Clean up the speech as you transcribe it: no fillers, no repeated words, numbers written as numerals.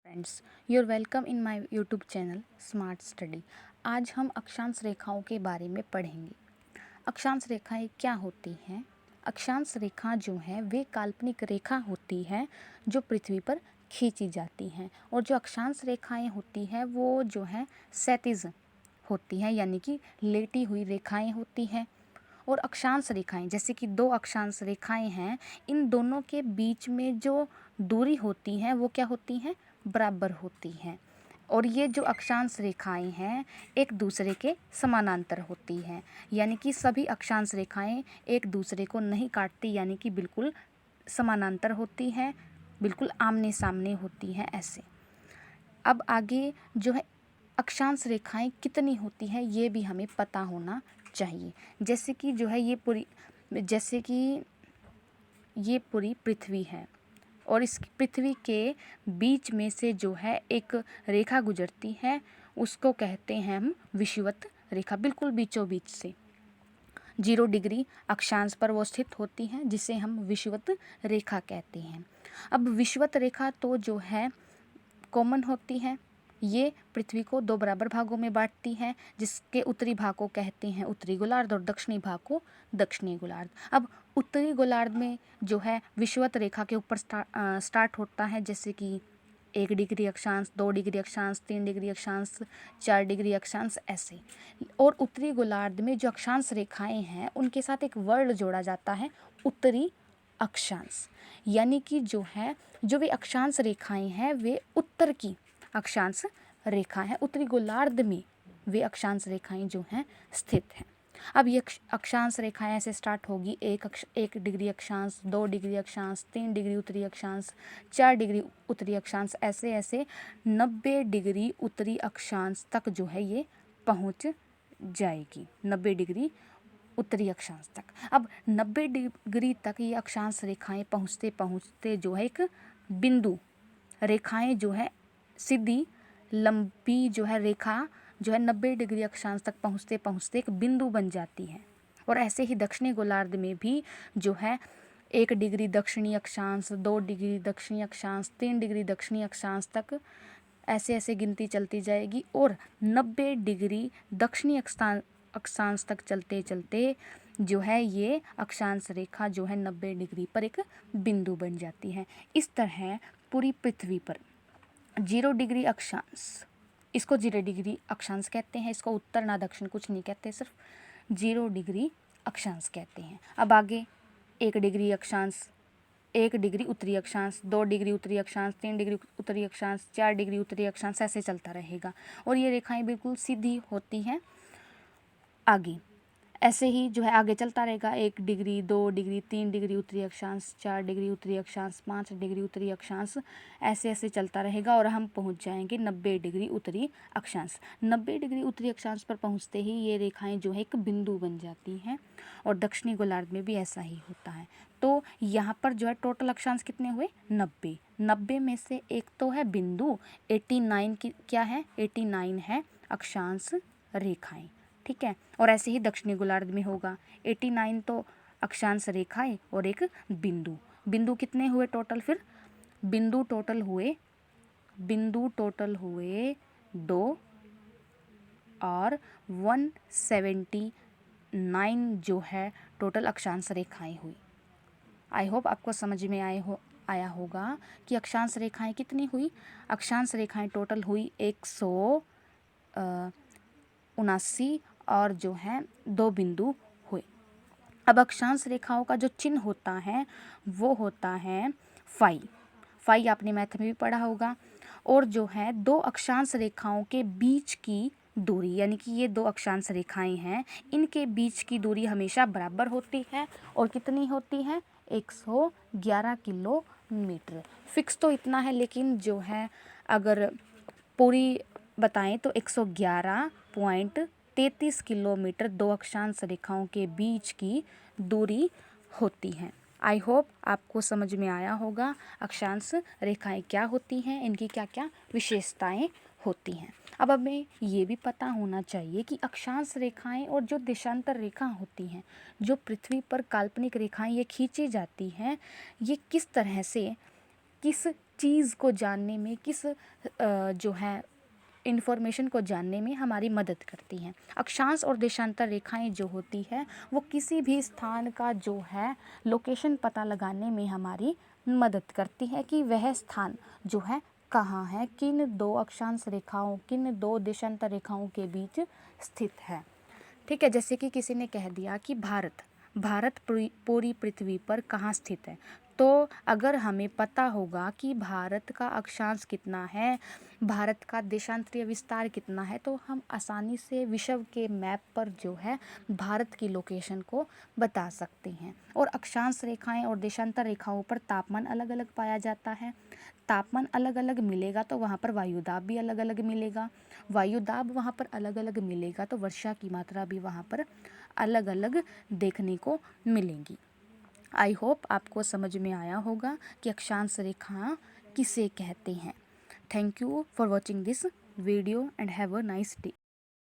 Friends, you're welcome in my YouTube channel smart study. आज हम अक्षांश रेखाओं के बारे में पढ़ेंगे। अक्षांश रेखाएं क्या होती हैं? अक्षांश रेखा जो है वे काल्पनिक रेखा होती है जो पृथ्वी पर खींची जाती हैं, और जो अक्षांश रेखाएं होती हैं वो जो है क्षैतिज होती हैं, यानी कि लेटी हुई रेखाएं होती हैं। और अक्षांश रेखाएं जैसे कि दो अक्षांश रेखाएं हैं, इन दोनों के बीच में जो दूरी होती है वो क्या होती हैं? बराबर होती हैं। और ये जो अक्षांश रेखाएं हैं एक दूसरे के समानांतर होती हैं, यानी कि सभी अक्षांश रेखाएं एक दूसरे को नहीं काटती, यानी कि बिल्कुल समानांतर होती हैं, बिल्कुल आमने सामने होती हैं ऐसे। अब आगे जो है अक्षांश रेखाएं कितनी होती हैं ये भी हमें पता होना चाहिए। जैसे कि जो है ये पूरी पृथ्वी है, और इस पृथ्वी के बीच में से जो है एक रेखा गुजरती है, उसको कहते हैं हम विषुवत रेखा। बिल्कुल बीचों बीच से 0 डिग्री अक्षांश पर वो स्थित होती है, जिसे हम विषुवत रेखा कहते हैं। अब विषुवत रेखा तो जो है कॉमन होती है, ये पृथ्वी को 2 बराबर भागों में बांटती है, जिसके उत्तरी भाग को कहते हैं उत्तरी गोलार्ध और दक्षिणी भाग को दक्षिणी गोलार्ध। अब उत्तरी गोलार्ध में जो है विषुवत रेखा के ऊपर स्टार्ट होता है, जैसे कि 1 डिग्री अक्षांश, 2 डिग्री अक्षांश, 3 डिग्री अक्षांश, 4 डिग्री अक्षांश ऐसे। और उत्तरी गोलार्ध में जो अक्षांश रेखाएं हैं उनके साथ एक वर्ड जोड़ा जाता है, उत्तरी अक्षांश। यानी कि जो वे अक्षांश रेखाएं हैं वे उत्तर की अक्षांश रेखा है, उत्तरी गोलार्ध में वे अक्षांश रेखाएं जो हैं स्थित हैं। अब ये अक्षांश रेखाएं ऐसे स्टार्ट होगी, 1 डिग्री अक्षांश, 2 डिग्री अक्षांश, 3 डिग्री उत्तरी अक्षांश, 4 डिग्री उत्तरी अक्षांश, ऐसे ऐसे 90 डिग्री उत्तरी अक्षांश तक जो है ये पहुंच जाएगी, 90 डिग्री उत्तरी अक्षांश तक। अब 90 डिग्री तक ये अक्षांश रेखाएं पहुंचते पहुंचते जो है एक बिंदु रेखाएं जो है सीधी लंबी जो है रेखा जो है 90 डिग्री अक्षांश तक पहुंचते पहुंचते एक बिंदु बन जाती है। और ऐसे ही दक्षिणी गोलार्ध में भी जो है 1 डिग्री दक्षिणी अक्षांश, 2 डिग्री दक्षिणी अक्षांश, 3 डिग्री दक्षिणी अक्षांश तक ऐसे ऐसे गिनती चलती जाएगी, और 90 डिग्री दक्षिणी अक्षांश तक चलते चलते जो है ये अक्षांश रेखा जो है 90 डिग्री पर एक बिंदु बन जाती है। इस तरह पूरी पृथ्वी पर 0 डिग्री अक्षांश, इसको 0 डिग्री अक्षांश कहते हैं, इसको उत्तर ना दक्षिण कुछ नहीं कहते, सिर्फ 0 डिग्री अक्षांश कहते हैं। अब आगे 1 डिग्री अक्षांश, 1 डिग्री उत्तरी अक्षांश, 2 डिग्री उत्तरी अक्षांश, 3 डिग्री उत्तरी अक्षांश, 4 डिग्री उत्तरी अक्षांश, ऐसे चलता रहेगा। और ये रेखाएं बिल्कुल सीधी होती हैं आगे। ऐसे ही जो है आगे चलता रहेगा, 1 डिग्री, 2 डिग्री, 3 डिग्री उत्तरी अक्षांश, 4 डिग्री उत्तरी अक्षांश, 5 डिग्री उत्तरी अक्षांश, ऐसे ऐसे चलता रहेगा, और हम पहुंच जाएंगे 90 डिग्री उत्तरी अक्षांश। 90 डिग्री उत्तरी अक्षांश पर पहुंचते ही ये रेखाएं जो है एक बिंदु बन जाती हैं, और दक्षिणी गोलार्ध में भी ऐसा ही होता है। तो यहाँ पर जो है टोटल अक्षांश कितने हुए? 90। 90 में से एक तो है बिंदु, 89 की क्या है? 89 है अक्षांश रेखाएं, ठीक है। और ऐसे ही दक्षिणी गोलार्ध में होगा 89 तो अक्षांश रेखाएं और एक बिंदु। बिंदु कितने हुए टोटल? फिर बिंदु टोटल हुए 2, और 179 जो है टोटल अक्षांश रेखाएं हुई। आई होप आपको समझ में आया होगा कि अक्षांश रेखाएं कितनी हुई। अक्षांश रेखाएं टोटल हुई 179, और जो है 2 बिंदु हुए। अब अक्षांश रेखाओं का जो चिन्ह होता है वो होता है फाई। फाई आपने मैथ में भी पढ़ा होगा। और जो है 2 अक्षांश रेखाओं के बीच की दूरी, यानी कि ये 2 अक्षांश रेखाएं हैं, इनके बीच की दूरी हमेशा बराबर होती है। और कितनी होती है? 111 किलोमीटर। फिक्स तो इतना है, लेकिन जो है अगर पूरी बताएं तो 111.33 किलोमीटर 2 अक्षांश रेखाओं के बीच की दूरी होती है। आई होप आपको समझ में आया होगा अक्षांश रेखाएं क्या होती हैं, इनकी क्या क्या विशेषताएं होती हैं। अब हमें ये भी पता होना चाहिए कि अक्षांश रेखाएं और जो देशांतर रेखा होती हैं, जो पृथ्वी पर काल्पनिक रेखाएं ये खींची जाती हैं, ये किस तरह से किस चीज़ को जानने में, किस जो है इन्फॉर्मेशन को जानने में हमारी मदद करती हैं। अक्षांश और देशांतर रेखाएं जो होती है वो किसी भी स्थान का जो है लोकेशन पता लगाने में हमारी मदद करती है कि वह स्थान जो है कहाँ है, किन दो अक्षांश रेखाओं, किन दो देशांतर रेखाओं के बीच स्थित है। ठीक है, जैसे कि किसी ने कह दिया कि भारत पूरी पृथ्वी पर कहाँ स्थित है, तो अगर हमें पता होगा कि भारत का अक्षांश कितना है, भारत का देशांतरीय विस्तार कितना है, तो हम आसानी से विश्व के मैप पर जो है भारत की लोकेशन को बता सकते हैं। और अक्षांश रेखाएं और देशांतर रेखाओं पर तापमान अलग अलग पाया जाता है। तापमान अलग अलग मिलेगा तो वहाँ पर वायुदाब भी अलग अलग मिलेगा, वायुदाब वहाँ पर अलग अलग मिलेगा तो वर्षा की मात्रा भी वहाँ पर अलग अलग देखने को मिलेंगी। आई होप आपको समझ में आया होगा कि अक्षांश रेखा किसे कहते हैं। Thank you for watching this video and have a nice day.